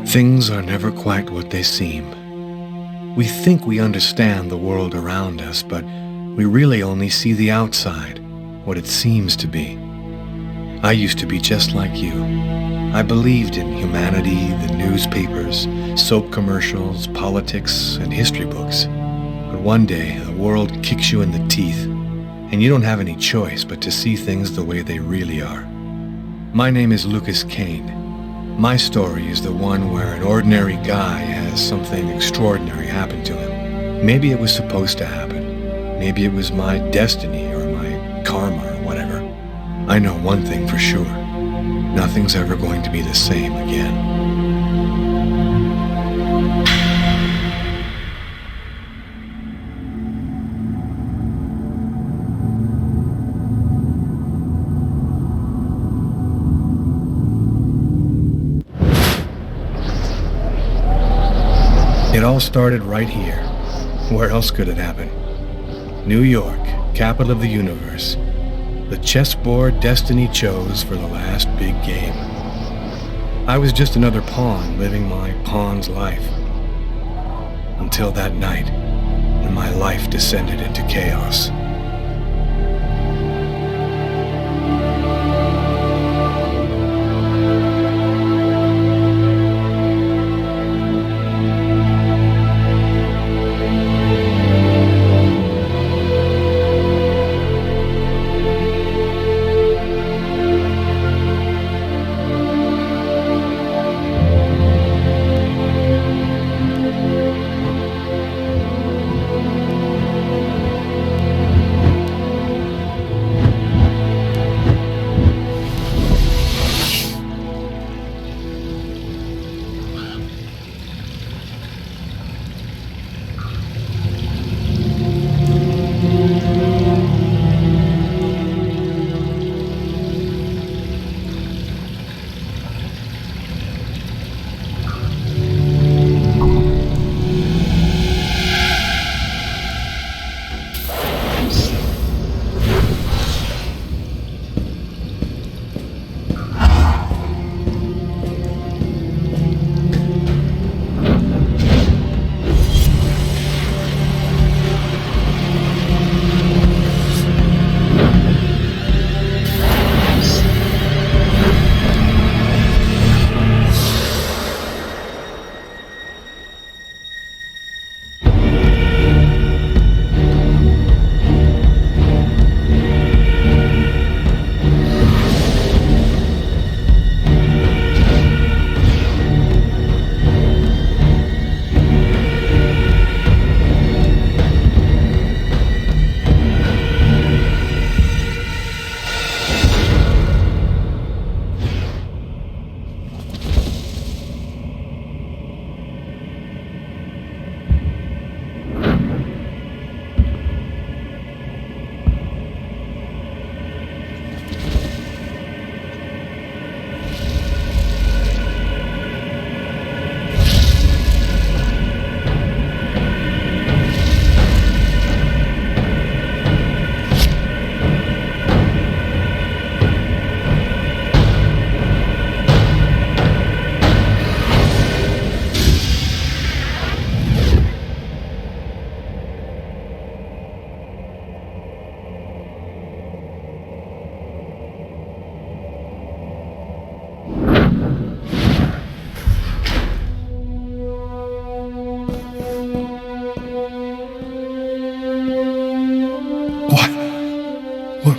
Things are never quite what they seem. We think we understand the world around us, but we really only see the outside, what it seems to be. I used to be just like you. I believed in humanity, the newspapers, soap commercials, politics, and history books. But one day, the world kicks you in the teeth, and you don't have any choice but to see things the way they really are. My name is Lucas Kane. My story is the one where an ordinary guy has something extraordinary happen to him. Maybe it was supposed to happen. Maybe it was my destiny or my karma or whatever. I know one thing for sure. Nothing's ever going to be the same again. It all started right here. Where else could it happen? New York, capital of the universe. The chessboard destiny chose for the last big game. I was just another pawn living my pawn's life. Until that night, when my life descended into chaos.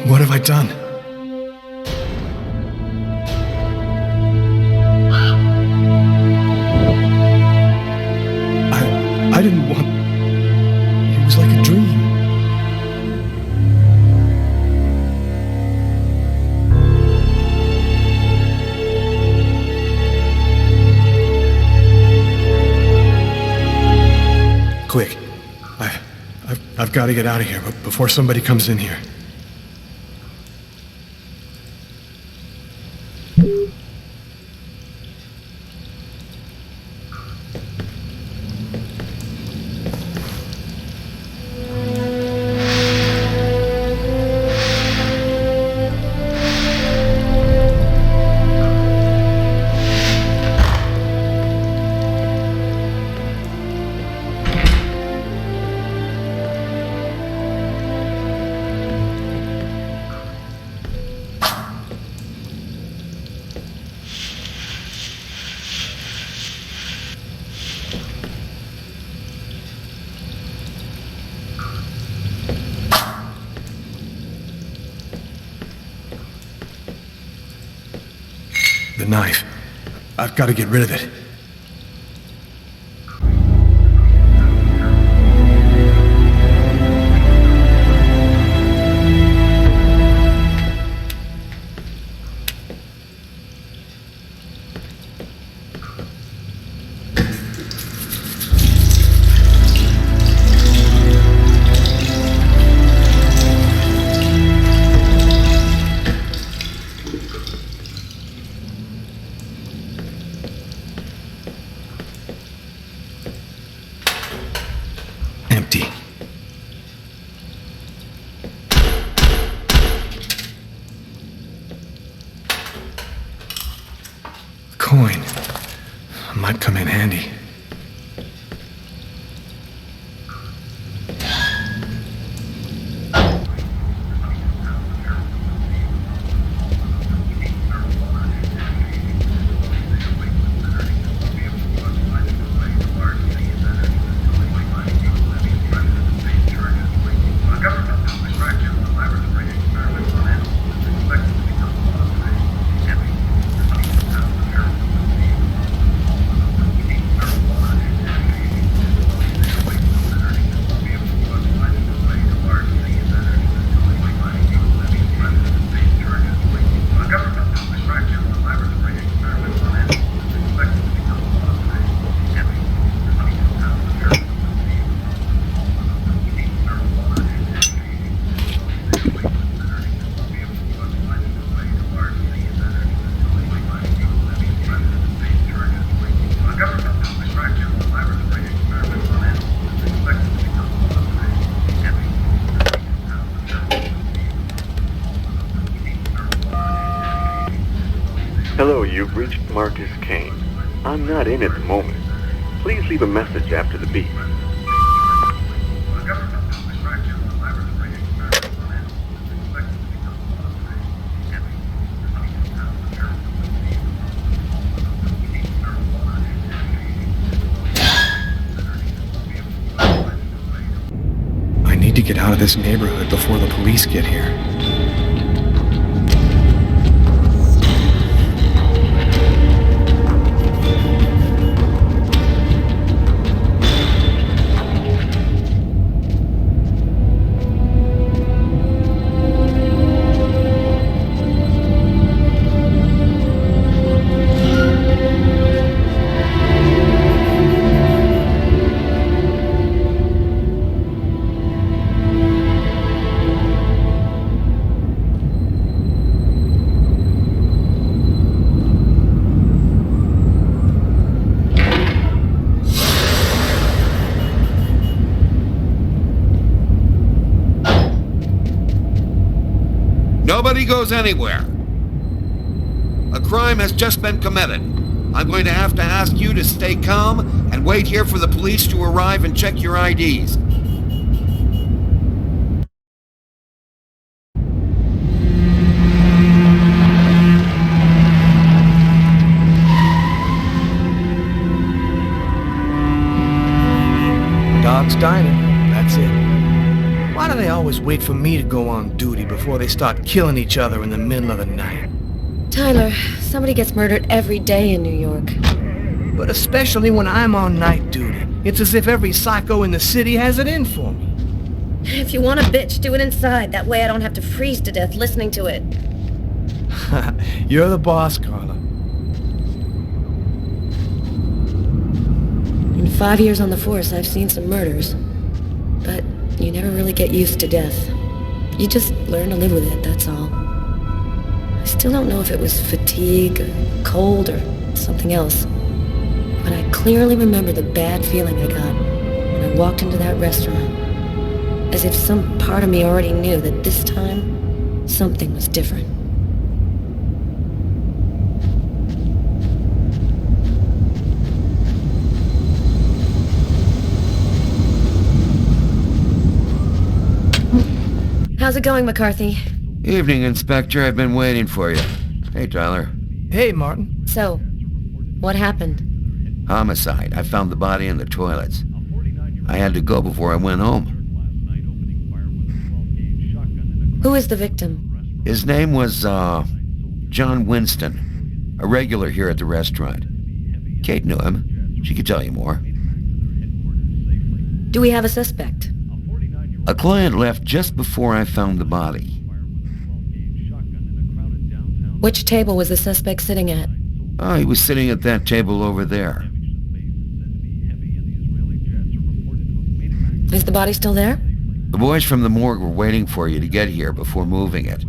What have I done? I didn't want... It was like a dream. Quick. I've got to get out of here before somebody comes in here. knife. I've got to get rid of it. Empty. Coin. Might come in handy. Hello, you've reached Marcus Kane. I'm not in at the moment. Please leave a message after the beep. I need to get out of this neighborhood before the police get here. Nobody goes anywhere. A crime has just been committed. I'm going to have to ask you to stay calm and wait here for the police to arrive and check your IDs. Dog's Diner, that's it. Why do they always wait for me to go on duty before they start killing each other in the middle of the night? Tyler, somebody gets murdered every day in New York. But especially when I'm on night duty. It's as if every psycho in the city has it in for me. If you want a bitch, do it inside. That way I don't have to freeze to death listening to it. You're the boss, Carla. In 5 years on the force, I've seen some murders. But you never really get used to death. You just learn to live with it, that's all. I still don't know if it was fatigue, or cold, or something else. But I clearly remember the bad feeling I got when I walked into that restaurant. As if some part of me already knew that this time, something was different. How's it going, McCarthy? Evening, Inspector. I've been waiting for you. Hey, Tyler. Hey, Martin. So, what happened? Homicide. I found the body in the toilets. I had to go before I went home. Who is the victim? His name was, John Winston. a regular here at the restaurant. Kate knew him. She could tell you more. Do we have a suspect? A client left just before I found the body. Which table was the suspect sitting at? Oh, he was sitting at that table over there. Is the body still there? The boys from the morgue were waiting for you to get here before moving it.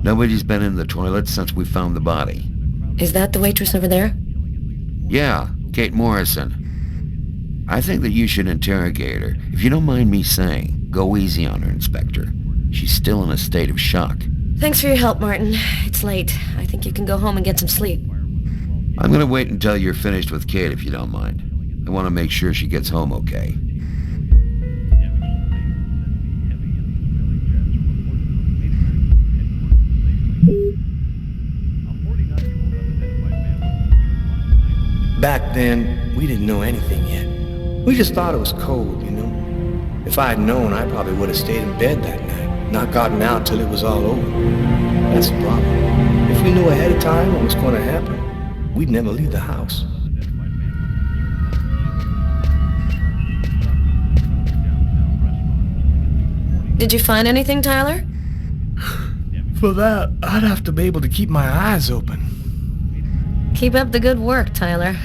Nobody's been in the toilet since we found the body. Is that the waitress over there? Yeah, Kate Morrison. I think that you should interrogate her. If you don't mind me saying, go easy on her, Inspector. She's still in a state of shock. Thanks for your help, Martin. It's late. I think you can go home and get some sleep. I'm gonna wait until you're finished with Kate, if you don't mind. I want to make sure she gets home okay. Back then, we didn't know anything yet. We just thought it was cold, you know. If I had known, I probably would have stayed in bed that night, not gotten out till it was all over. That's the problem. If we knew ahead of time what was going to happen, we'd never leave the house. Did you find anything, Tyler? For that, I'd have to be able to keep my eyes open. Keep up the good work, Tyler.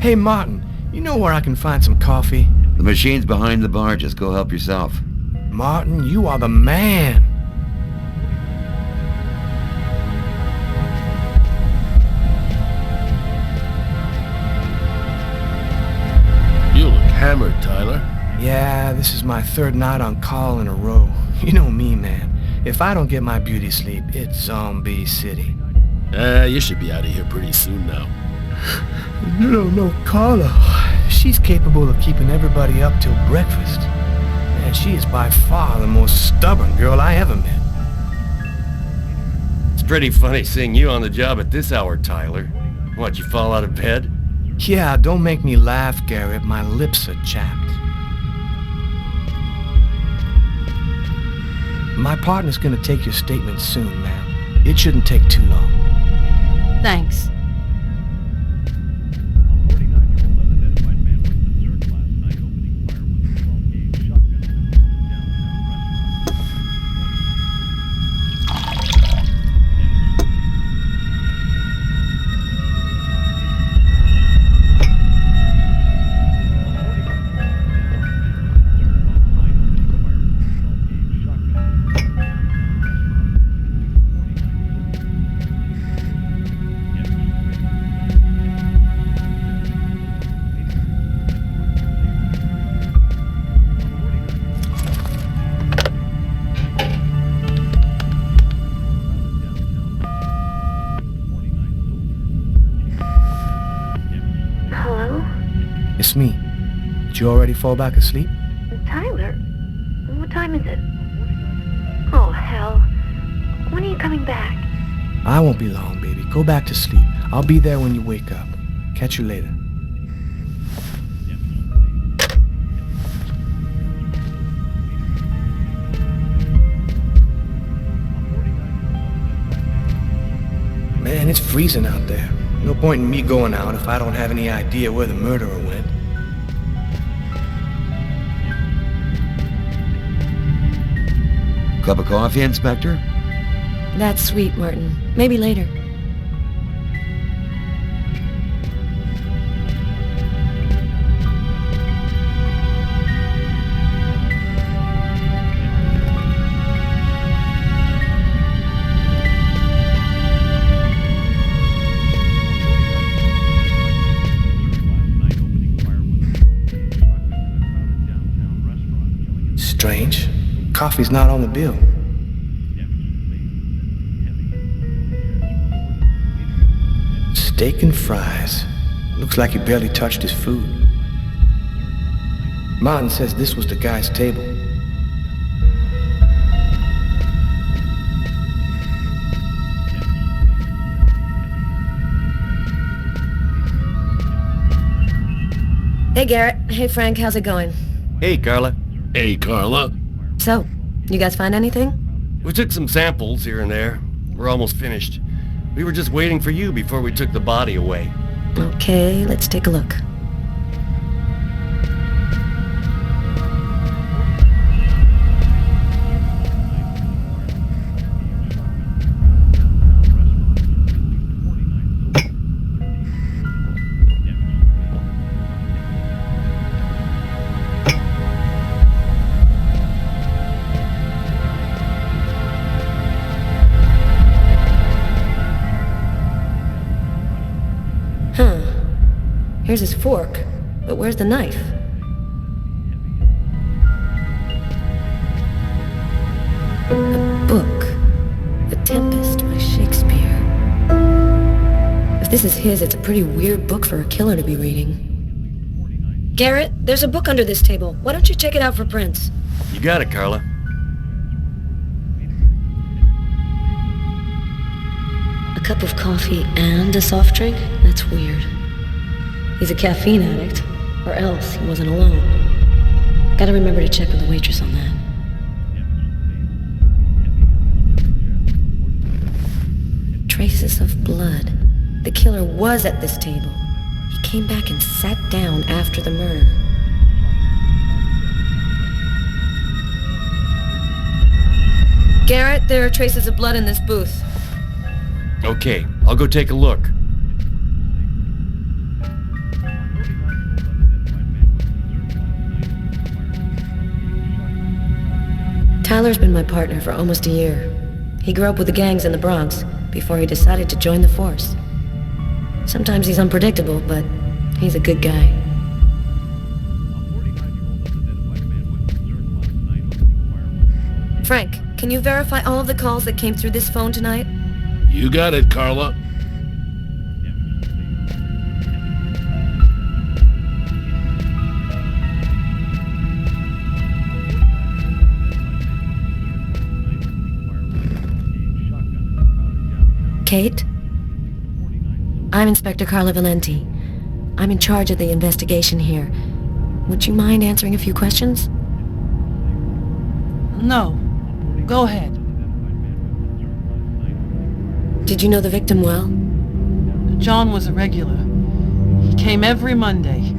Hey, Martin, you know where I can find some coffee? The machine's behind the bar. Just go help yourself. Martin, you are the man. You look hammered, Tyler. Yeah, this is my third night on call in a row. You know me, man. If I don't get my beauty sleep, it's Zombie City. You should be out of here pretty soon now. You don't know Carla. She's capable of keeping everybody up till breakfast. And she is by far the most stubborn girl I ever met. It's pretty funny seeing you on the job at this hour, Tyler. What, you fall out of bed? Yeah, don't make me laugh, Garrett. My lips are chapped. My partner's gonna take your statement soon, ma'am. It shouldn't take too long. Thanks. It's me. Did you already fall back asleep? Tyler? What time is it? Oh, hell. When are you coming back? I won't be long, baby. Go back to sleep. I'll be there when you wake up. Catch you later. Man, it's freezing out there. No point in me going out if I don't have any idea where the murderer went. Cup of coffee, Inspector? That's sweet, Martin. Maybe later. Strange. Coffee's not on the bill. Steak and fries. Looks like he barely touched his food. Martin says this was the guy's table. Hey, Garrett. Hey, Frank. How's it going? Hey, Carla. Hey, Carla. So, you guys find anything? We took some samples here and there. We're almost finished. We were just waiting for you before we took the body away. Okay, let's take a look. Here's his fork, but where's the knife? A book. The Tempest by Shakespeare. If this is his, it's a pretty weird book for a killer to be reading. Garrett, there's a book under this table. Why don't you check it out for prints? You got it, Carla. A cup of coffee and a soft drink? That's weird. He's a caffeine addict, or else he wasn't alone. Gotta remember to check with the waitress on that. Traces of blood. The killer was at this table. He came back and sat down after the murder. Garrett, there are traces of blood in this booth. Okay, I'll go take a look. Tyler's been my partner for almost a year. He grew up with the gangs in the Bronx before he decided to join the force. Sometimes he's unpredictable, but he's a good guy. Frank, can you verify all of the calls that came through this phone tonight? You got it, Carla. Kate? I'm Inspector Carla Valenti. I'm in charge of the investigation here. Would you mind answering a few questions? No. Go ahead. Did you know the victim well? John was a regular. He came every Monday.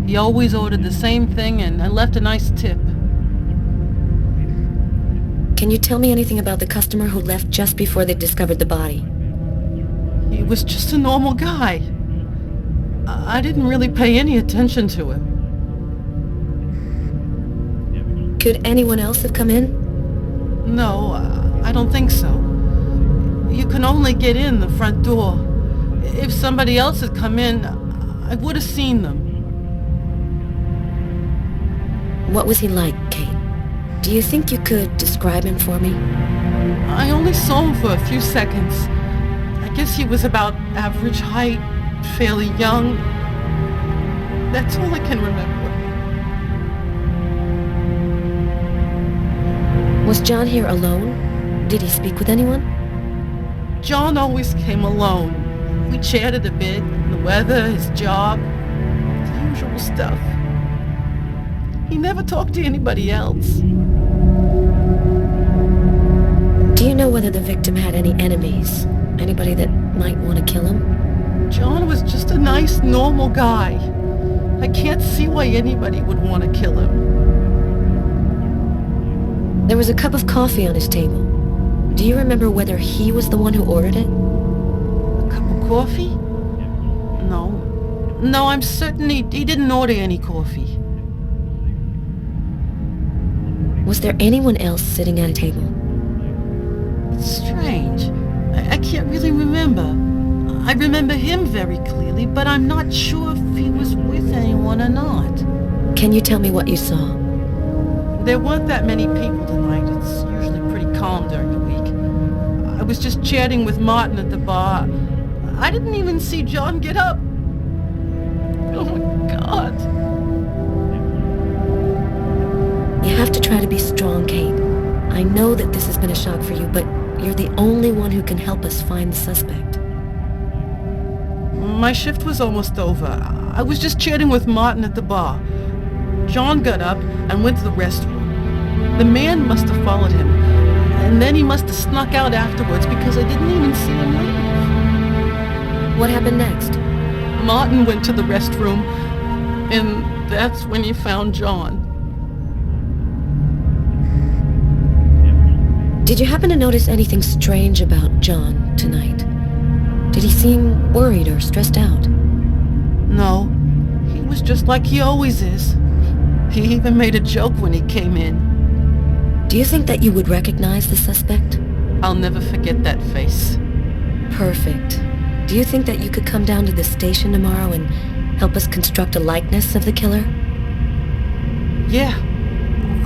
He always ordered the same thing and left a nice tip. Can you tell me anything about the customer who left just before they discovered the body? He was just a normal guy. I didn't really pay any attention to him. Could anyone else have come in? No, I don't think so. You can only get in the front door. If somebody else had come in, I would have seen them. What was he like, Kate? Do you think you could describe him for me? I only saw him for a few seconds. I guess he was about average height, fairly young. That's all I can remember. Was John here alone? Did he speak with anyone? John always came alone. We chatted a bit, the weather, his job, the usual stuff. He never talked to anybody else. Do you know whether the victim had any enemies? Anybody that might want to kill him? John was just a nice, normal guy. I can't see why anybody would want to kill him. There was a cup of coffee on his table. Do you remember whether he was the one who ordered it? A cup of coffee? No. No, I'm certain he didn't order any coffee. Was there anyone else sitting at a table? It's strange. I can't really remember. I remember him very clearly, but I'm not sure if he was with anyone or not. Can you tell me what you saw? There weren't that many people tonight. It's usually pretty calm during the week. I was just chatting with Martin at the bar. I didn't even see John get up. Oh my God. You have to try to be strong, Kate. I know that this has been a shock for you, but you're the only one who can help us find the suspect. My shift was almost over. I was just chatting with Martin at the bar. John got up and went to the restroom. The man must have followed him, and then he must have snuck out afterwards because I didn't even see him leave. What happened next? Martin went to the restroom, and that's when he found John. Did you happen to notice anything strange about John tonight? Did he seem worried or stressed out? No, he was just like he always is. He even made a joke when he came in. Do you think that you would recognize the suspect? I'll never forget that face. Perfect. Do you think that you could come down to the station tomorrow and help us construct a likeness of the killer? Yeah,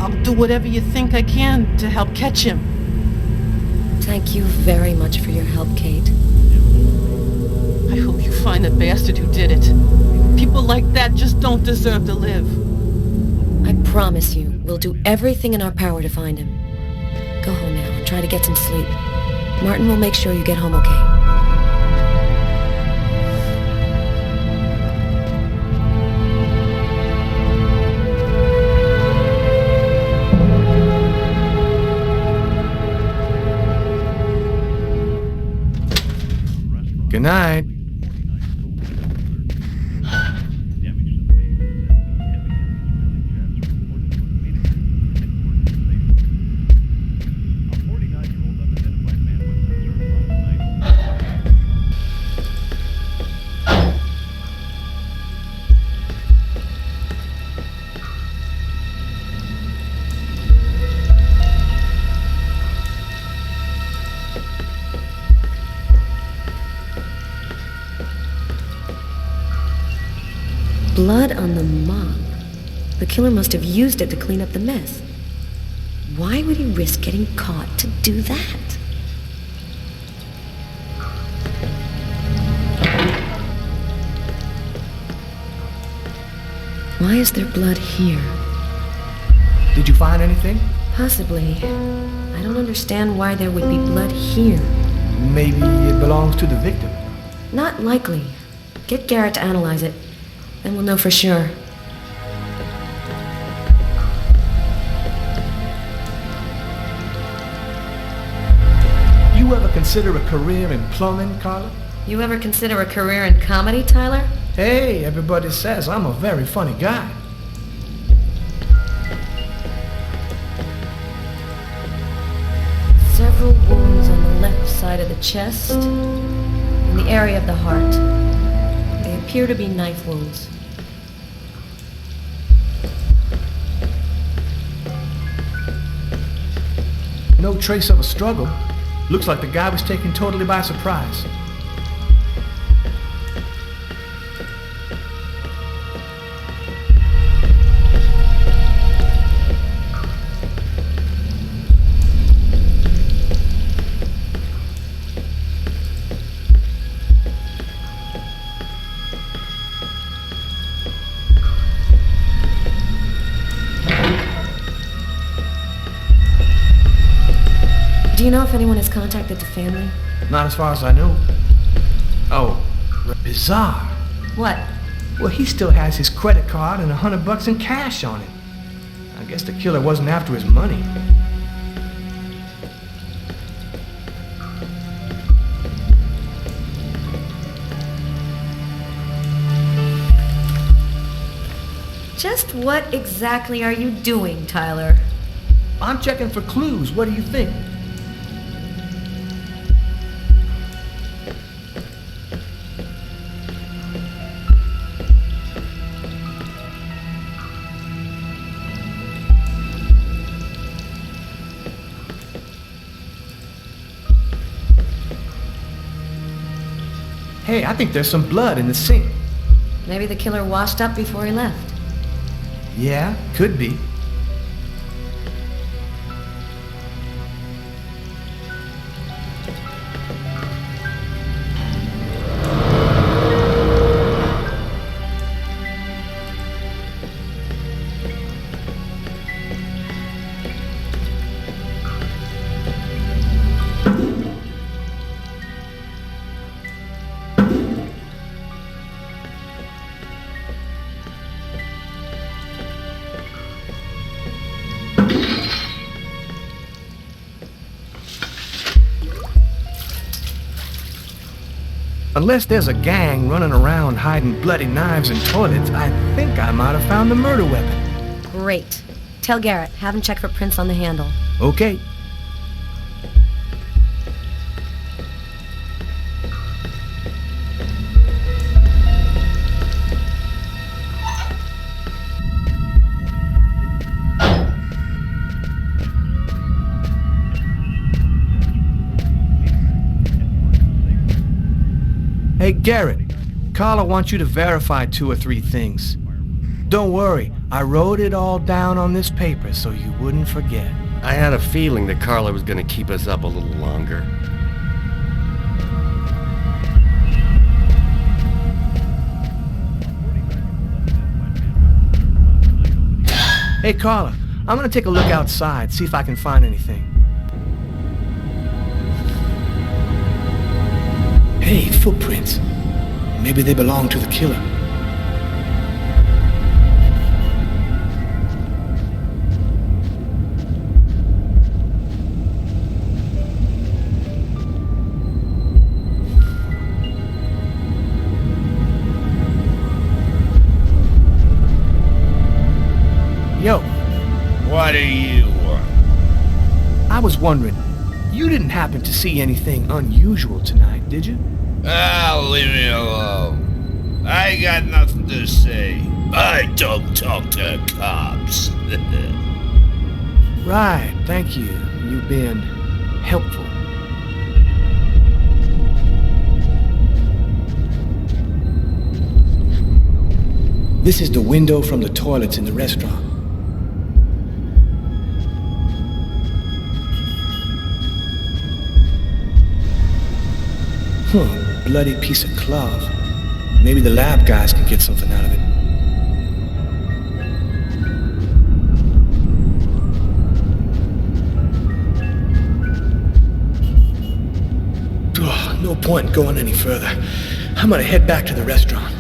I'll do whatever you think I can to help catch him. Thank you very much for your help, Kate. I hope you find the bastard who did it. People like that just don't deserve to live. I promise you, we'll do everything in our power to find him. Go home now and try to get some sleep. Martin will make sure you get home okay. Good night. Blood on the mop. The killer must have used it to clean up the mess. Why would he risk getting caught to do that? Why is there blood here? Did you find anything? Possibly. I don't understand why there would be blood here. Maybe it belongs to the victim. Not likely. Get Garrett to analyze it. Then we'll know for sure. You ever consider a career in plumbing, Carla? You ever consider a career in comedy, Tyler? Hey, everybody says I'm a very funny guy. Several wounds on the left side of the chest, in the area of the heart. They appear to be knife wounds. No trace of a struggle. Looks like the guy was taken totally by surprise. Do you know if anyone has contacted the family? Not as far as I know. Oh, bizarre. What? Well, he still has his credit card and $100 in cash on it. I guess the killer wasn't after his money. Just what exactly are you doing, Tyler? I'm checking for clues. What do you think? Hey, I think there's some blood in the sink. Maybe the killer washed up before he left. Yeah, could be. Unless there's a gang running around hiding bloody knives in toilets, I think I might have found the murder weapon. Great. Tell Garrett, have him check for prints on the handle. Okay. Hey, Garrett, Carla wants you to verify 2 or 3 things. Don't worry, I wrote it all down on this paper so you wouldn't forget. I had a feeling that Carla was going to keep us up a little longer. Hey, Carla, I'm gonna take a look outside, see if I can find anything. Hey, footprints. Maybe they belong to the killer. Yo. What do you want? I was wondering, you didn't happen to see anything unusual tonight, did you? Ah, leave me alone. I ain't got nothing to say. I don't talk to cops. Right, thank you. You've been helpful. This is the window from the toilets in the restaurant. Bloody piece of cloth. Maybe the lab guys can get something out of it. Oh, no point going any further. I'm gonna head back to the restaurant.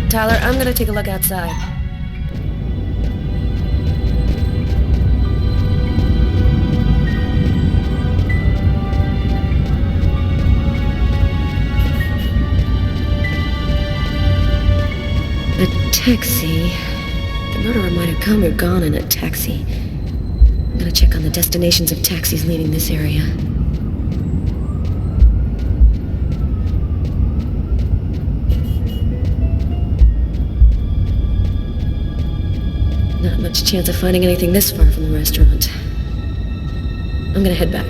Tyler, I'm gonna take a look outside. A taxi. The murderer might have come or gone in a taxi. I'm gonna check on the destinations of taxis leaving this area. Not much chance of finding anything this far from the restaurant. I'm gonna head back.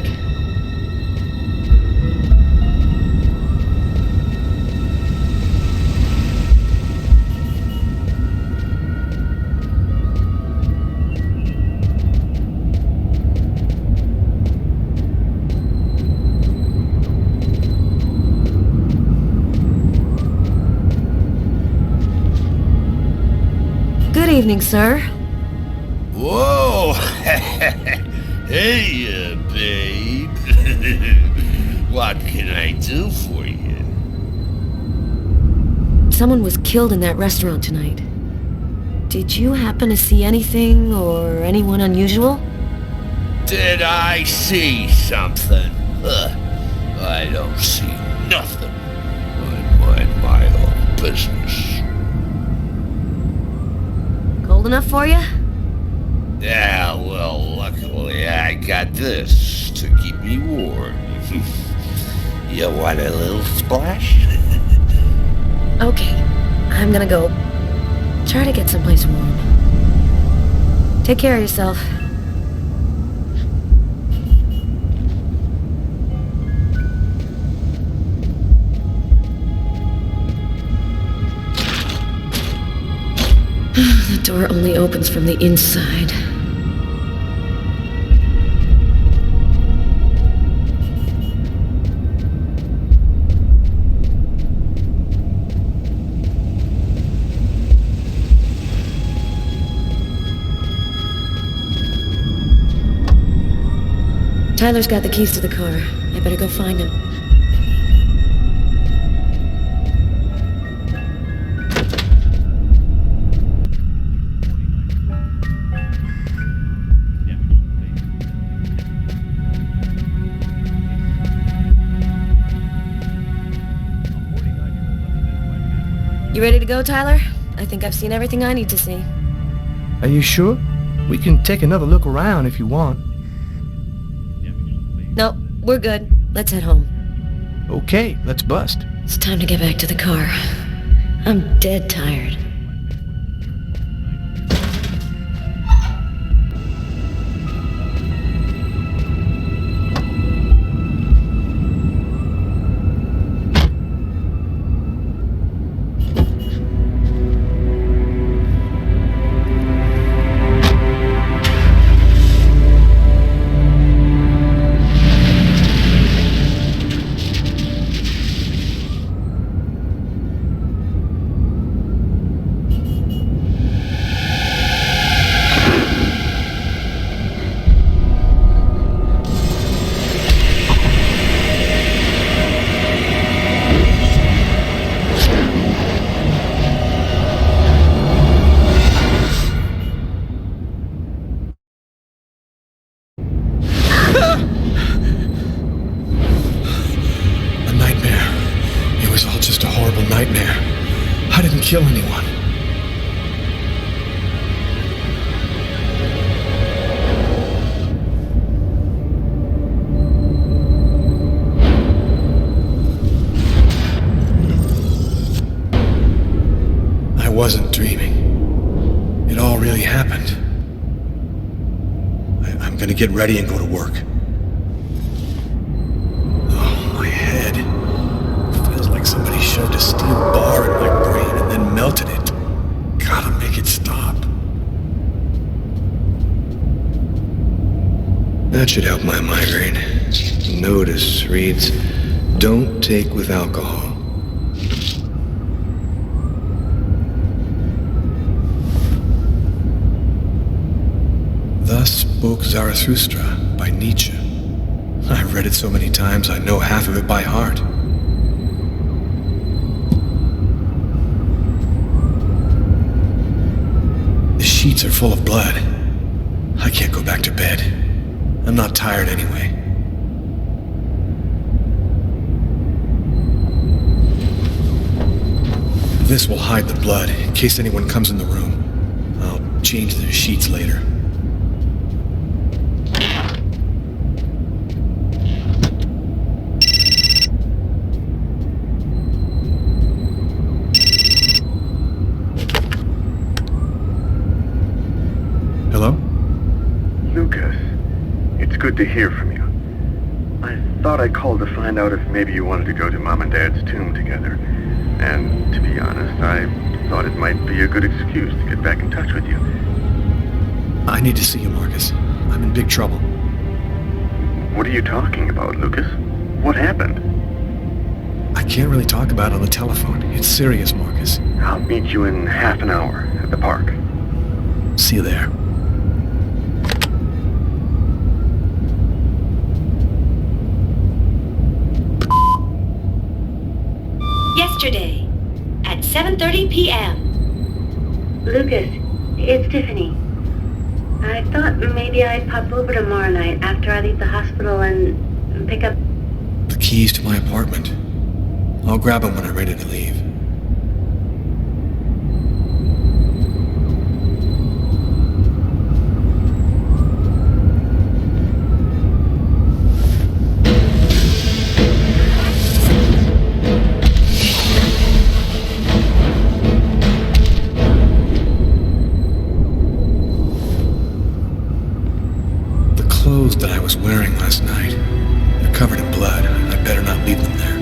Good evening, sir. Whoa! Hey, babe. What can I do for you? Someone was killed in that restaurant tonight. Did you happen to see anything or anyone unusual? Did I see something? I don't see nothing. I mind my own business. Cold enough for you? Yeah, well, luckily I got this to keep me warm. You want a little splash? Okay, I'm gonna go. Try to get someplace warm. Take care of yourself. The door only opens from the inside. Tyler's got the keys to the car. I better go find him. You ready to go, Tyler? I think I've seen everything I need to see. Are you sure? We can take another look around if you want. No, we're good. Let's head home. Okay, let's bust. It's time to get back to the car. I'm dead tired. Nightmare. I didn't kill anyone. I wasn't dreaming. It all really happened. I'm gonna get ready and go to work. Oh, my head. Feels like somebody shoved a steel bar in my brain and then melted it. Gotta make it stop. That should help my migraine. Notice reads, "Don't take with alcohol." Thus spoke Zarathustra by Nietzsche. I've read it so many times I know half of it by heart. The sheets are full of blood. I can't go back to bed. I'm not tired anyway. This will hide the blood in case anyone comes in the room. I'll change the sheets later. Hello? Lucas, it's good to hear from you. I thought I called to find out if maybe you wanted to go to Mom and Dad's tomb together. And to be honest, I thought it might be a good excuse to get back in touch with you. I need to see you, Marcus. I'm in big trouble. What are you talking about, Lucas? What happened? I can't really talk about it on the telephone. It's serious, Marcus. I'll meet you in half an hour at the park. See you there. Yesterday, at 7:30 p.m. Lucas, it's Tiffany. I thought maybe I'd pop over tomorrow night after I leave the hospital and pick up... The keys to my apartment. I'll grab them when I'm ready to leave. clothes that I was wearing last night. They're covered in blood. I'd better not leave them there.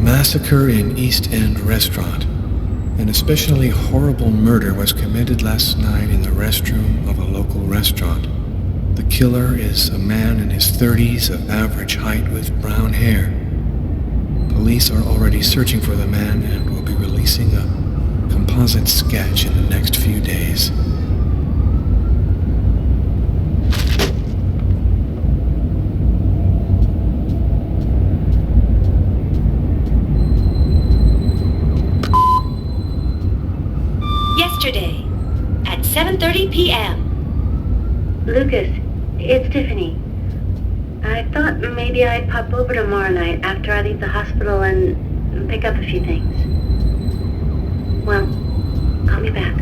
Massacre in East End restaurant. An especially horrible murder was committed last night in the restroom of a local restaurant. The killer is a man in his 30s of average height with brown hair. Police are already searching for the man and will be releasing a composite sketch in the next few days. Yesterday, at 7:30 p.m. Lucas, it's Tiffany. I thought maybe I'd pop over tomorrow night after I leave the hospital and pick up a few things. Well, call me back.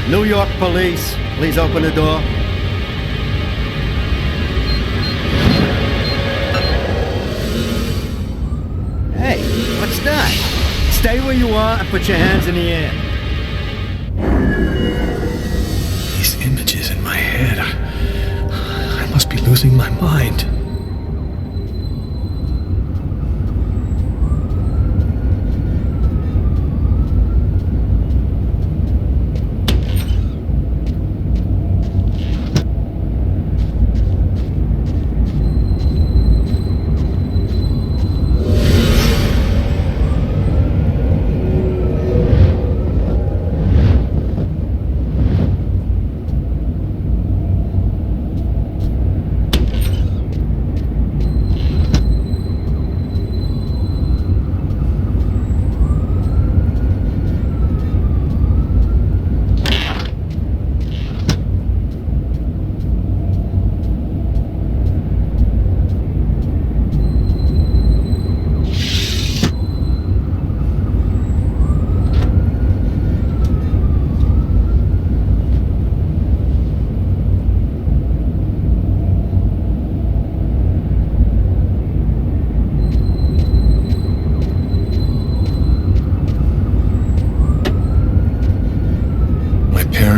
New York police, please open the door. Hey, what's that? Stay where you are and put your hands in the air. These images in my head. I must be losing my mind.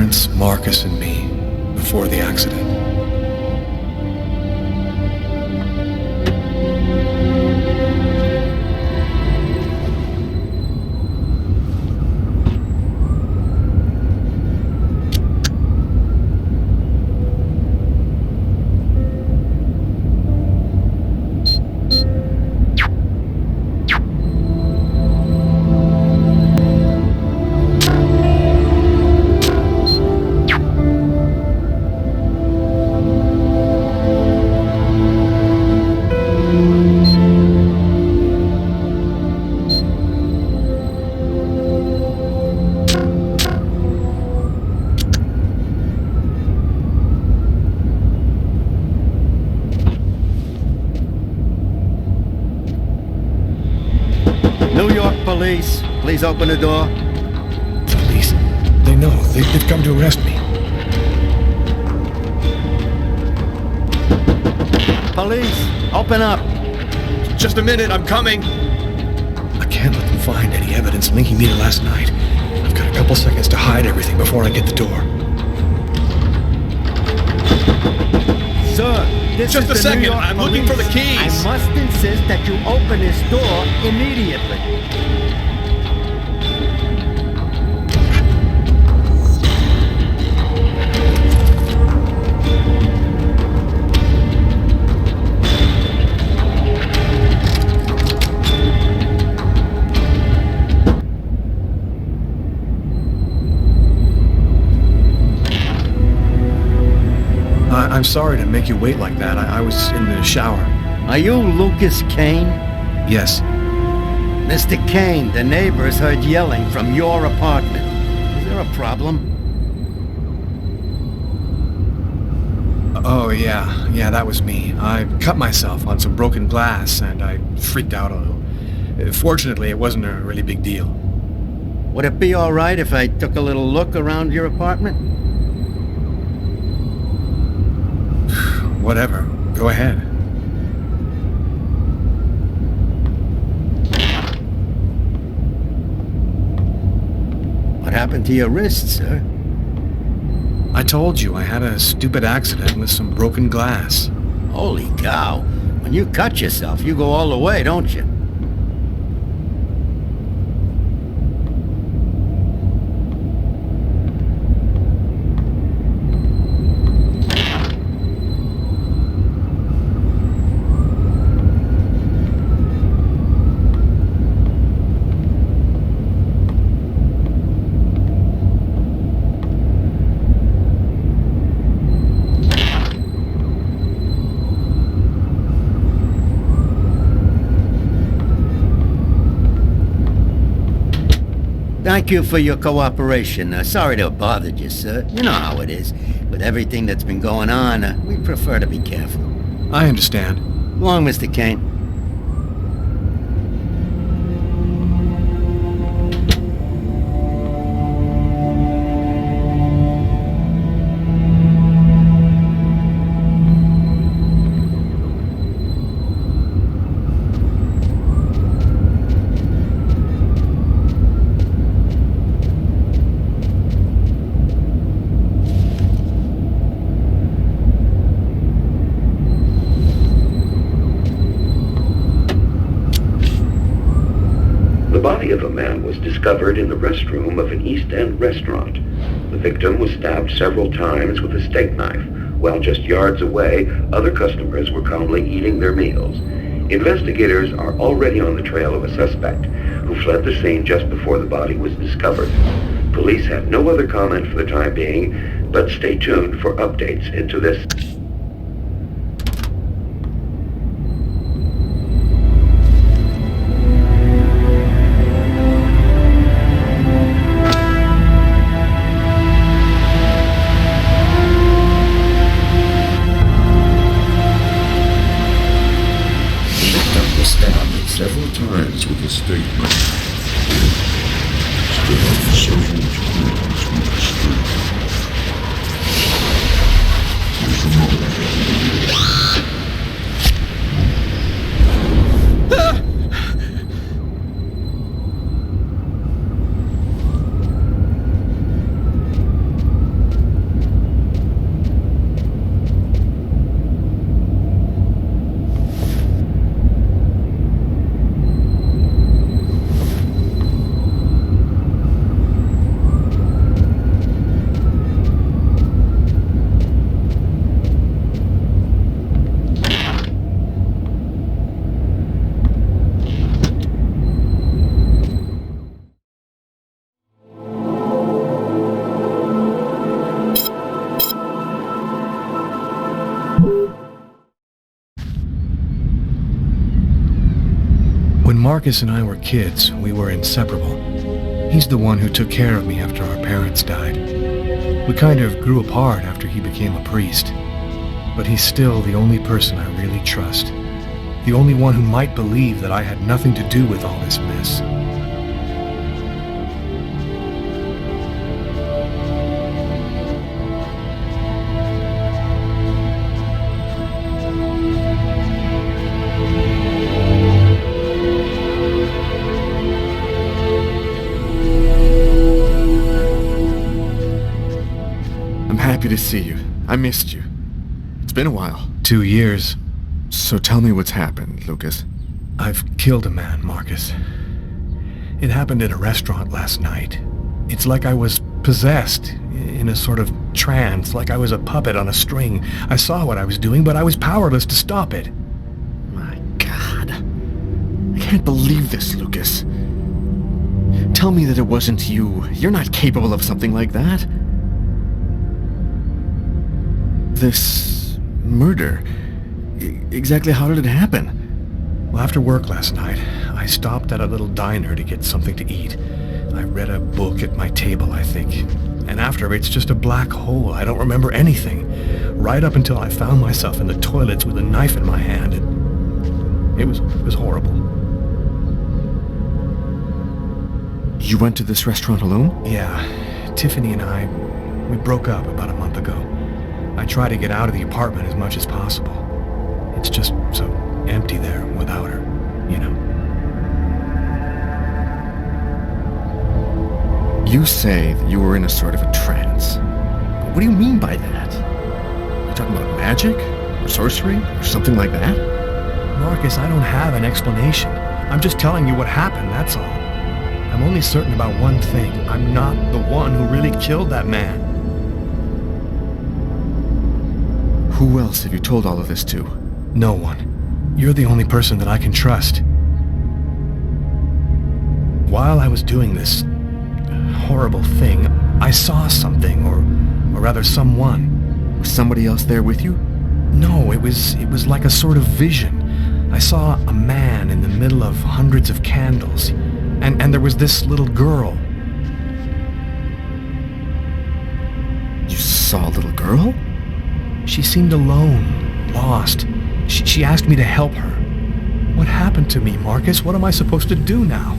Lawrence, Marcus, and me before the accident. New York police, please open the door. Police? They know. They've come to arrest me. Police, open up. Just a minute, I'm coming. I can't let them find any evidence linking me to last night. I've got a couple seconds to hide everything before I get the door. Sir, this Just is a the second, New York I'm looking for the police. keys. I must insist that you open this door immediately. I'm sorry to make you wait like that. I was in the shower. Are you Lucas Kane? Yes. Mr. Kane, the neighbors heard yelling from your apartment. Is there a problem? Oh, yeah. Yeah, that was me. I cut myself on some broken glass, and I freaked out a little. Fortunately, it wasn't a really big deal. Would it be all right if I took a little look around your apartment? Whatever. Go ahead. What happened to your wrist, sir? I told you I had a stupid accident with some broken glass. Holy cow. When you cut yourself, you go all the way, don't you? Thank you for your cooperation. Sorry to have bothered you, sir. You know how it is. With everything that's been going on, we prefer to be careful. I understand. Go on, Mr. Kane. The body of a man was discovered in the restroom of an East End restaurant. The victim was stabbed several times with a steak knife, while just yards away, other customers were calmly eating their meals. Investigators are already on the trail of a suspect who fled the scene just before the body was discovered. Police have no other comment for the time being, but stay tuned for updates into this. Several times with a steak knife. Stabbed several times with a steak Marcus and I were kids, we were inseparable. He's the one who took care of me after our parents died. We kind of grew apart after he became a priest. But he's still the only person I really trust. The only one who might believe that I had nothing to do with all this mess. I'm happy to see you. I missed you. It's been a while. 2 years. So tell me what's happened, Lucas. I've killed a man, Marcus. It happened in a restaurant last night. It's like I was possessed, in a sort of trance, like I was a puppet on a string. I saw what I was doing, but I was powerless to stop it. My God. I can't believe this, Lucas. Tell me that it wasn't you. You're not capable of something like that. This murder... Exactly how did it happen? Well, after work last night, I stopped at a little diner to get something to eat. I read a book at my table, I think. And after, it's just a black hole. I don't remember anything. Right up until I found myself in the toilets with a knife in my hand. It was horrible. You went to this restaurant alone? Yeah. Tiffany and we broke up about a month ago. I try to get out of the apartment as much as possible. It's just so empty there without her, you know. You say that you were in a sort of a trance. But what do you mean by that? Are you talking about magic? Or sorcery? Or something like that? Marcus, I don't have an explanation. I'm just telling you what happened, that's all. I'm only certain about one thing. I'm not the one who really killed that man. Who else have you told all of this to? No one. You're the only person that I can trust. While I was doing this horrible thing, I saw something, or rather someone. Was somebody else there with you? No, it was like a sort of vision. I saw a man in the middle of hundreds of candles, and there was this little girl. You saw a little girl? She seemed alone, lost. She asked me to help her. What happened to me, Marcus? What am I supposed to do now?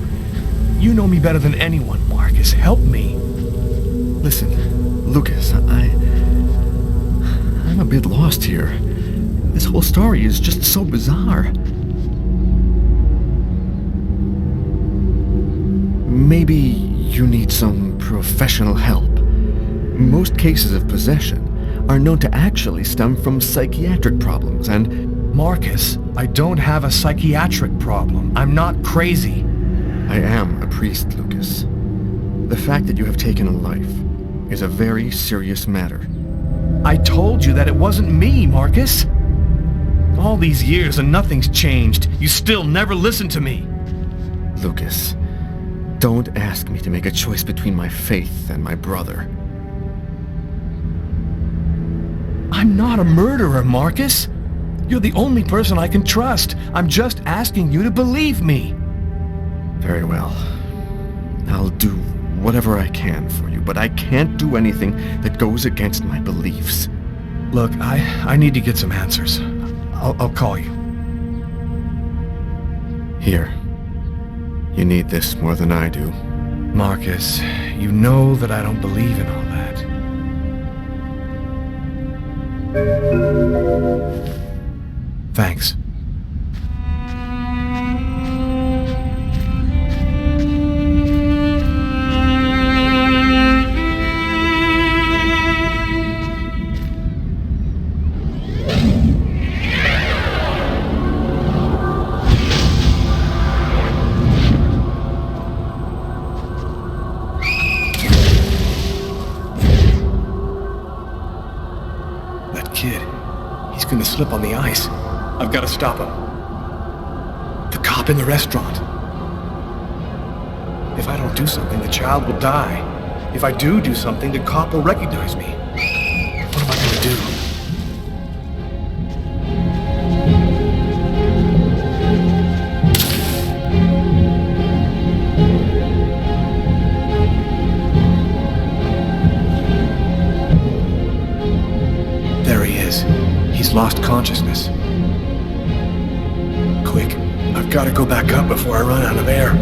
You know me better than anyone, Marcus. Help me. Listen, Lucas, I'm a bit lost here. This whole story is just so bizarre. Maybe you need some professional help. Most cases of possession are known to actually stem from psychiatric problems, and... Marcus, I don't have a psychiatric problem. I'm not crazy. I am a priest, Lucas. The fact that you have taken a life is a very serious matter. I told you that it wasn't me, Marcus. All these years and nothing's changed. You still never listen to me. Lucas, don't ask me to make a choice between my faith and my brother. I'm not a murderer, Marcus. You're the only person I can trust. I'm just asking you to believe me. Very well. I'll do whatever I can for you, but I can't do anything that goes against my beliefs. Look, I need to get some answers. I'll call you. Here. You need this more than I do. Marcus, you know that I don't believe in all that. Thanks. That kid, he's gonna slip on the ice. I've got to stop him. The cop in the restaurant. If I don't do something, the child will die. If I do something, the cop will recognize me. What am I going to do? lost consciousness. Quick, I've got to go back up before I run out of air.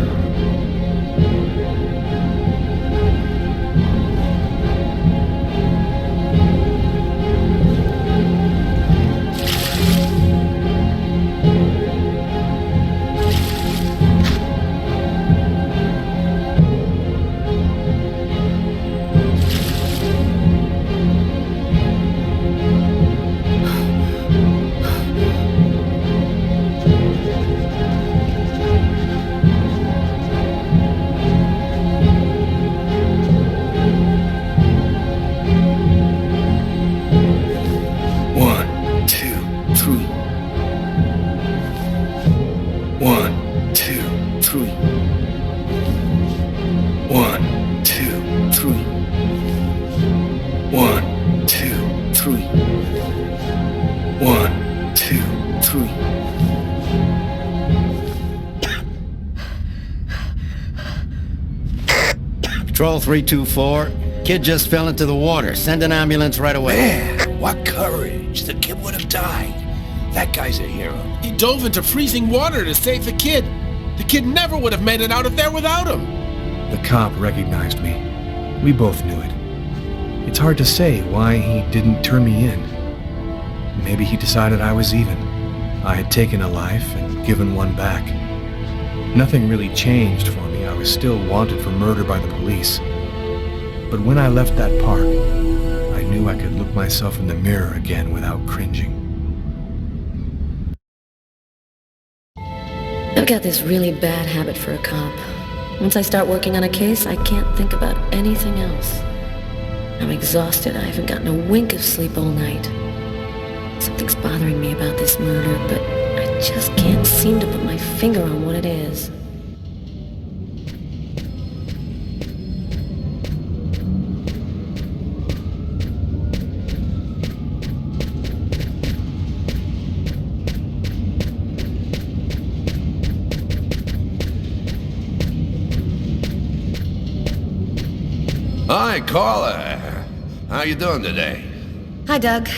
Patrol 324. Kid just fell into the water. Send an ambulance right away. Man, what courage. The kid would have died. That guy's a hero. He dove into freezing water to save the kid. The kid never would have made it out of there without him. The cop recognized me. We both knew it. It's hard to say why he didn't turn me in. Maybe he decided I was even. I had taken a life and given one back. Nothing really changed for me. I was still wanted for murder by the police. But when I left that park, I knew I could look myself in the mirror again without cringing. I've got this really bad habit for a cop. Once I start working on a case, I can't think about anything else. I'm exhausted. I haven't gotten a wink of sleep all night. Something's bothering me about this murder, but I just can't seem to put my finger on what it is. Hi, Carla. How you doing today? Hi, Doug.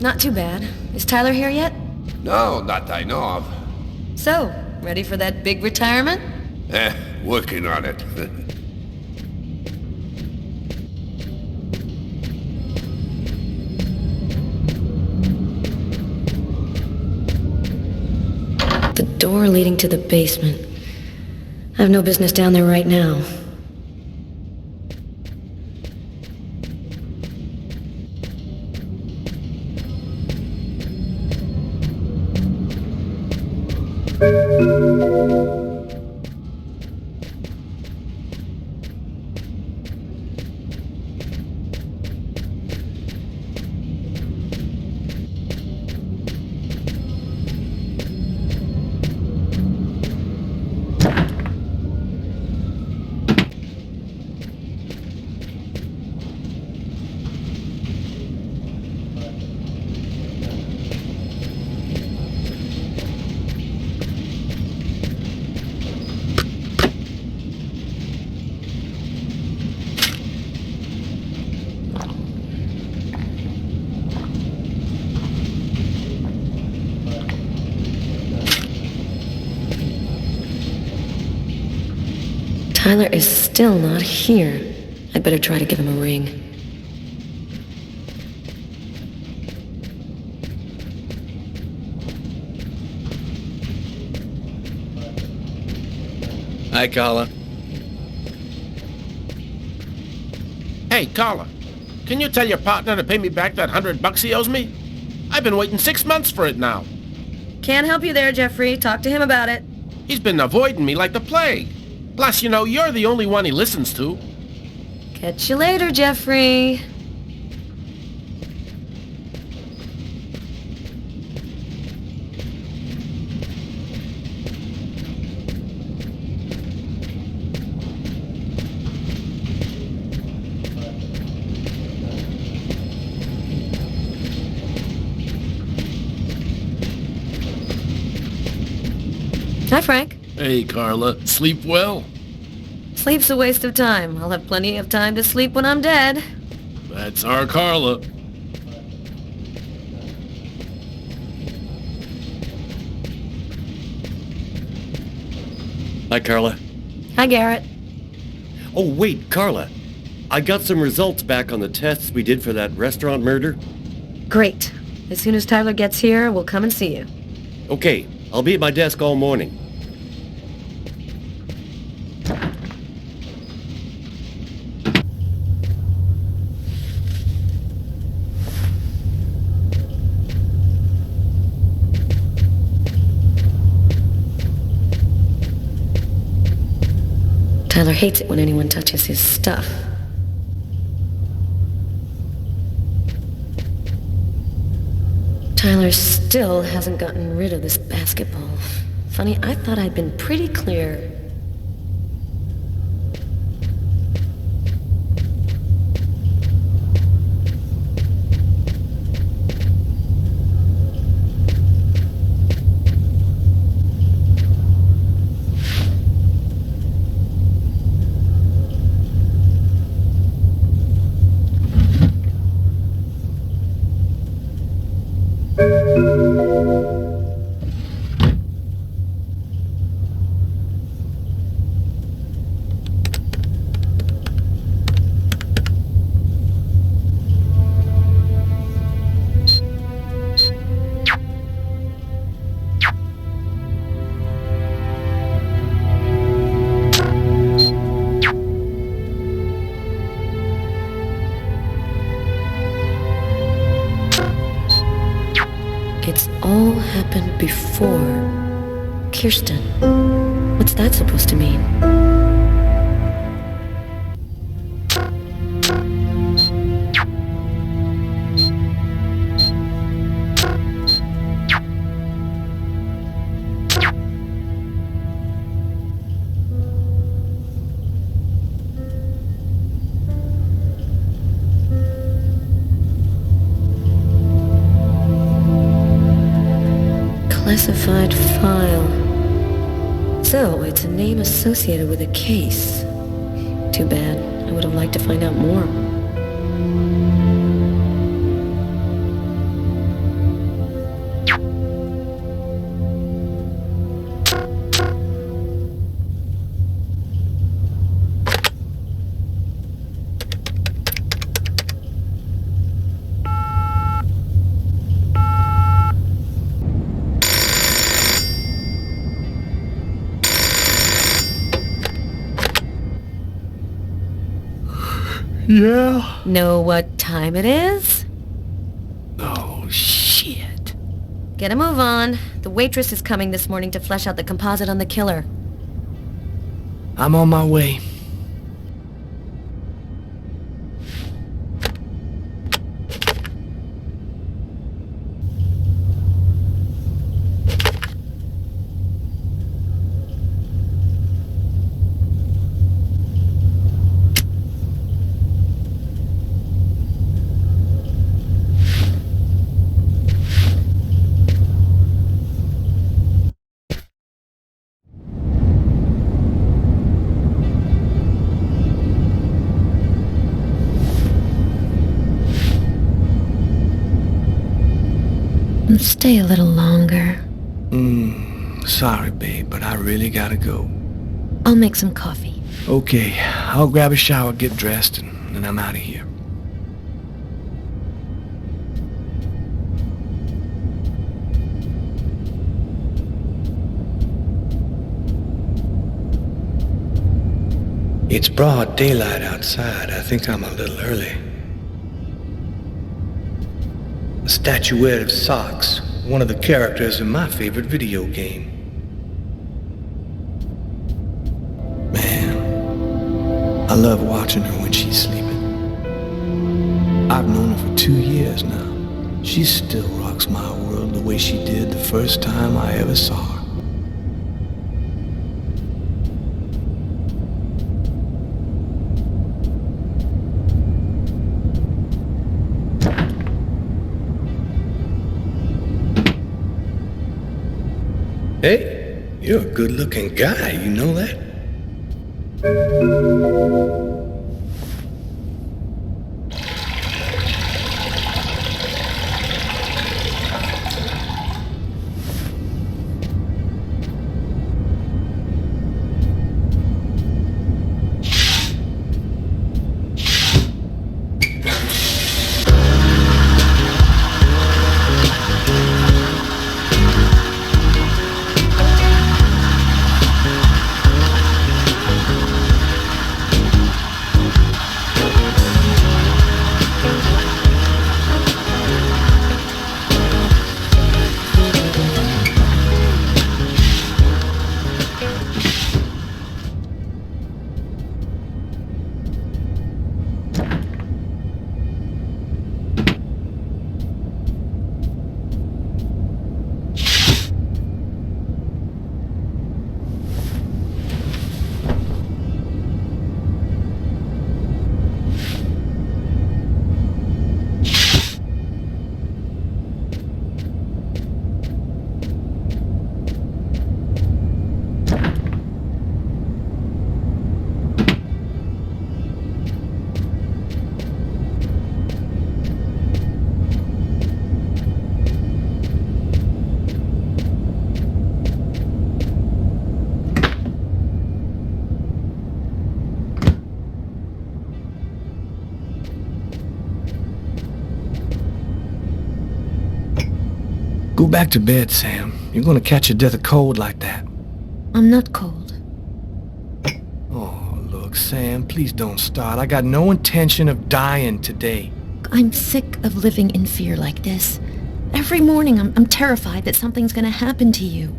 Not too bad. Is Tyler here yet? No, not that I know of. So, ready for that big retirement? Working on it. The door leading to the basement. I have no business down there right now. Tyler is still not here. I'd better try to give him a ring. Hi, Carla. Hey, Carla. Can you tell your partner to pay me back that $100 he owes me? I've been waiting 6 months for it now. Can't help you there, Jeffrey. Talk to him about it. He's been avoiding me like the plague. Plus, you know, you're the only one he listens to. Catch you later, Jeffrey. Hi, Frank. Hey, Carla. Sleep well? Sleep's a waste of time. I'll have plenty of time to sleep when I'm dead. That's our Carla. Hi, Carla. Hi, Garrett. Oh, wait, Carla. I got some results back on the tests we did for that restaurant murder. Great. As soon as Tyler gets here, we'll come and see you. Okay, I'll be at my desk all morning. Tyler hates it when anyone touches his stuff. Tyler still hasn't gotten rid of this basketball. Funny, I thought I'd been pretty clear. It's all happened before. Kirsten. What's that supposed to mean? Classified file. So, it's a name associated with a case. Too bad. I would have liked to find out more. Yeah? Know what time it is? Oh, shit. Get a move on. The waitress is coming this morning to flesh out the composite on the killer. I'm on my way. Stay a little longer. Sorry, babe, but I really gotta go. I'll make some coffee. Okay, I'll grab a shower, get dressed, and then I'm out of here. It's broad daylight outside. I think I'm a little early. A statuette of Socks, one of the characters in my favorite video game. Man, I love watching her when she's sleeping. I've known her for 2 years now. She still rocks my world the way she did the first time I ever saw her. Hey, you're a good-looking guy, you know that? Go back to bed, Sam. You're gonna catch your death of cold like that. I'm not cold. Oh, look, Sam, please don't start. I got no intention of dying today. I'm sick of living in fear like this. Every morning I'm terrified that something's gonna happen to you.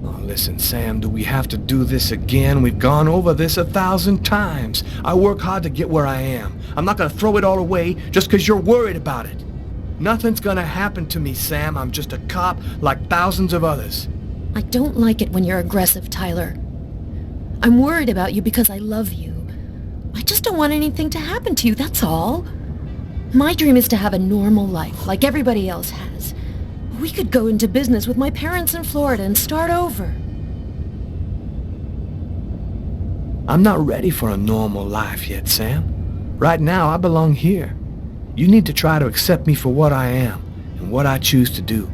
Oh, listen, Sam, do we have to do this again? We've gone over this 1,000 times. I work hard to get where I am. I'm not gonna throw it all away just because you're worried about it. Nothing's gonna happen to me, Sam. I'm just a cop like thousands of others. I don't like it when you're aggressive, Tyler. I'm worried about you because I love you. I just don't want anything to happen to you, that's all. My dream is to have a normal life, like everybody else has. We could go into business with my parents in Florida and start over. I'm not ready for a normal life yet, Sam. Right now, I belong here. You need to try to accept me for what I am and what I choose to do.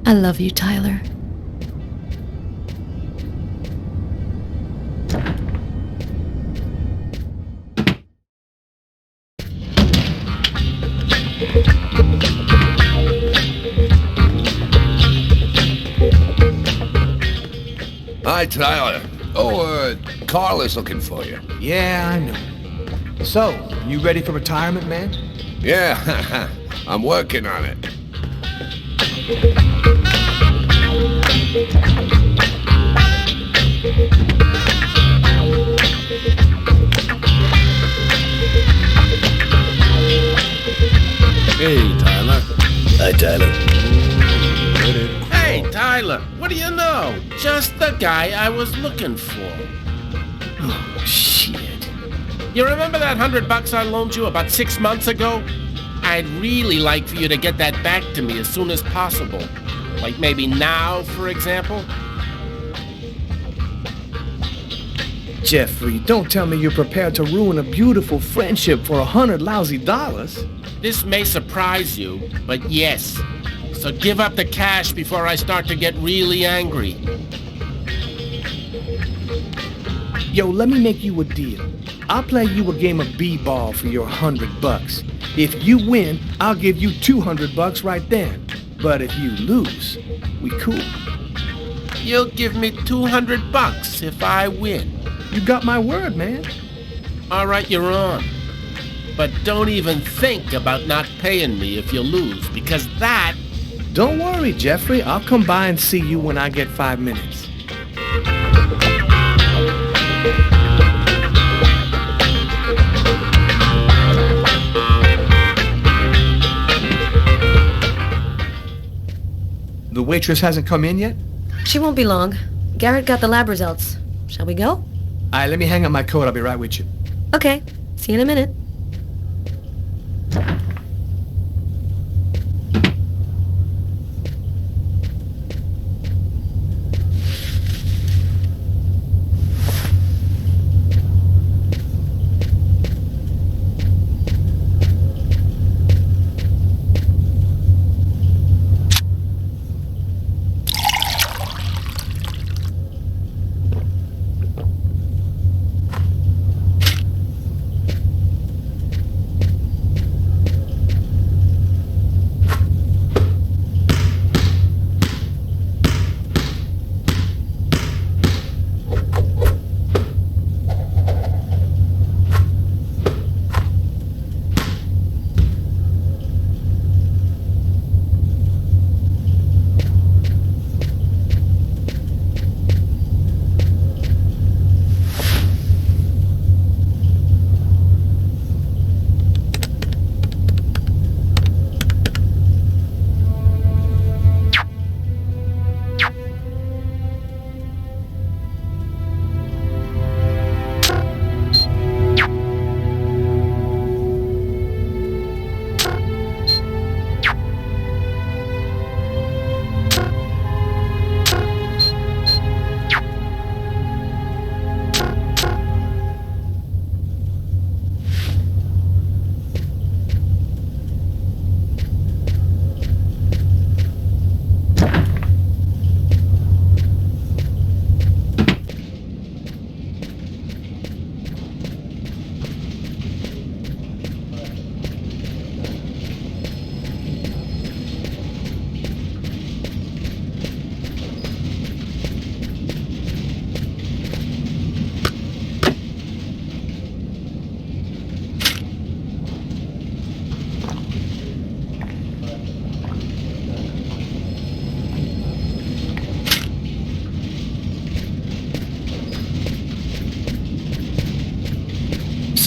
I love you, Tyler. Hi, Tyler. Carl is looking for you. Yeah, I know. So, you ready for retirement, man? Yeah, I'm working on it. Hey, Tyler. Hi, Tyler. Hey, Tyler, what do you know? Just the guy I was looking for. Oh, shit. You remember that $100 I loaned you about 6 months ago? I'd really like for you to get that back to me as soon as possible. Like maybe now, for example? Jeffrey, don't tell me you're prepared to ruin a beautiful friendship for $100 lousy. This may surprise you, but yes. So give up the cash before I start to get really angry. Yo, let me make you a deal. I'll play you a game of b-ball for your $100. If you win, I'll give you $200 right then. But if you lose, we cool. You'll give me $200 if I win. You got my word, man. All right, you're on. But don't even think about not paying me if you lose, because that... Don't worry, Jeffrey. I'll come by and see you when I get 5 minutes. The waitress hasn't come in yet? She won't be long. Garrett got the lab results. Shall we go? All right, let me hang up my coat. I'll be right with you. Okay. See you in a minute.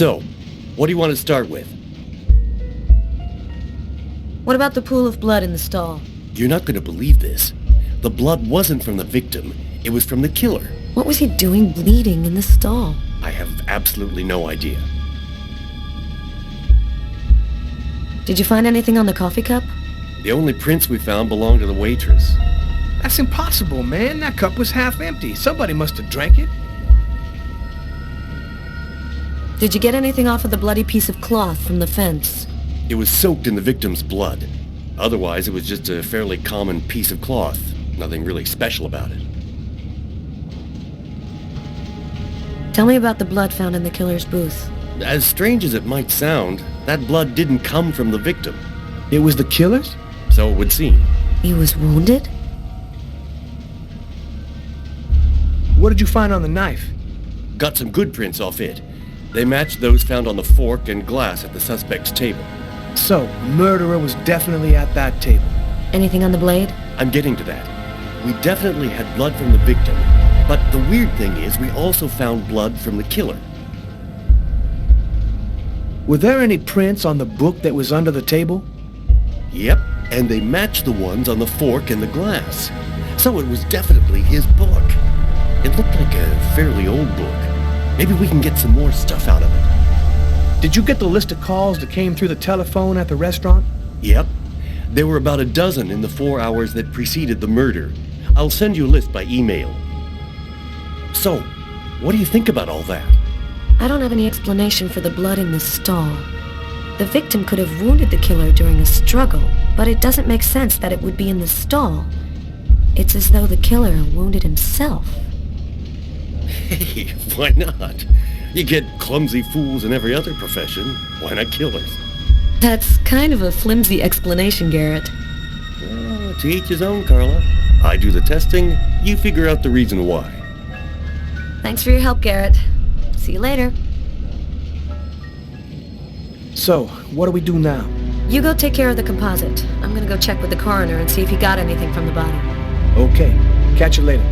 So, what do you want to start with? What about the pool of blood in the stall? You're not going to believe this. The blood wasn't from the victim. It was from the killer. What was he doing bleeding in the stall? I have absolutely no idea. Did you find anything on the coffee cup? The only prints we found belonged to the waitress. That's impossible, man. That cup was half empty. Somebody must have drank it. Did you get anything off of the bloody piece of cloth from the fence? It was soaked in the victim's blood. Otherwise, it was just a fairly common piece of cloth. Nothing really special about it. Tell me about the blood found in the killer's booth. As strange as it might sound, that blood didn't come from the victim. It was the killer's? So it would seem. He was wounded? What did you find on the knife? Got some good prints off it. They matched those found on the fork and glass at the suspect's table. So, murderer was definitely at that table. Anything on the blade? I'm getting to that. We definitely had blood from the victim, but the weird thing is we also found blood from the killer. Were there any prints on the book that was under the table? Yep, and they matched the ones on the fork and the glass. So it was definitely his book. It looked like a fairly old book. Maybe we can get some more stuff out of it. Did you get the list of calls that came through the telephone at the restaurant? Yep. There were about a dozen in the 4 hours that preceded the murder. I'll send you a list by email. So, what do you think about all that? I don't have any explanation for the blood in the stall. The victim could have wounded the killer during a struggle, but it doesn't make sense that it would be in the stall. It's as though the killer wounded himself. Hey, why not? You get clumsy fools in every other profession. Why not killers? That's kind of a flimsy explanation, Garrett. Well, to each his own, Carla. I do the testing, you figure out the reason why. Thanks for your help, Garrett. See you later. So, what do we do now? You go take care of the composite. I'm gonna go check with the coroner and see if he got anything from the body. Okay. Catch you later.